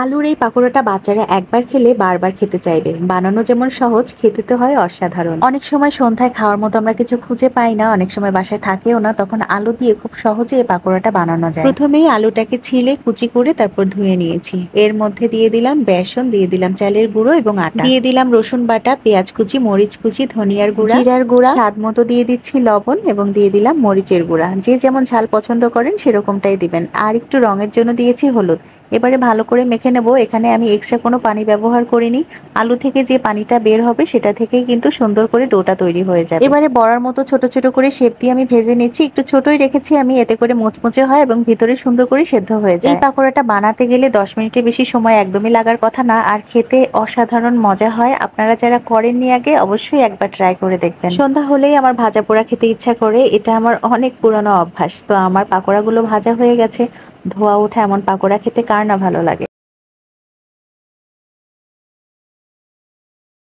আলুর এই পাকোড়াটা বাচ্চারা একবার খেলে বারবার খেতে চাইবে। বানানো যেমন সহজ, খেতে তো হয় অসাধারণ। অনেক সময় সন্ধ্যায় খাওয়ার মতো আমরা কিছু খুঁজে পাই না, অনেক সময় বাসায় থাকেও না, তখন আলু দিয়ে খুব সহজে এই পাকোড়াটা বানানো যায়। প্রথমেই আলুটাকে ছিলে কুচি করে তারপর ধুয়ে নিয়েছি। এর মধ্যে দিয়ে দিলাম বেসন, দিয়ে দিলাম চালের গুঁড়ো এবং আটা, দিয়ে দিলাম রসুন বাটা, পেঁয়াজ কুচি, মরিচ কুচি, ধনিয়ার গুঁড়া, জিরার গুঁড়া, স্বাদ মতো দিয়ে দিচ্ছি লবণ এবং দিয়ে দিলাম মরিচের গুঁড়া। যে যেমন ঝাল পছন্দ করেন সেরকমটাই দিবেন। আর একটু রঙের জন্য দিয়েছি হলুদ। এবারে ভালো করে মেখে নেব। এখানে আমি এক্সট্রা কোনো পানি ব্যবহার করিনি। আলু থেকে যে পানিটা বের হবে সেটা থেকেই কিন্তু সুন্দর করে ডোটা তৈরি হয়ে যাবে। এবারে বড়ার মতো ছোট ছোট করে শেপ দিয়ে আমি ভেজে নিচ্ছি। একটু ছোটই রেখেছি আমি, এতে করে মুচমুচে হয় এবং ভিতরে সুন্দর করে সেদ্ধ হয়ে যায়। এই পাকোড়াটা বানাতে গেলে 10 মিনিটের বেশি সময় একদমই লাগার কথা না, আর খেতে অসাধারণ মজা হয়। আপনারা যারা করেননি আগে, অবশ্যই একবার ট্রাই করে দেখবেন। সন্ধ্যা হলেই আমার ভাজা পোড়া খেতে ইচ্ছা করে, এটা আমার অনেক পুরনো অভ্যাস। তো আমার পাকোড়াগুলো ভাজা হয়ে গেছে। ধোয়া ওঠা এমন পাকোড়া খেতে কার না ভালো লাগে।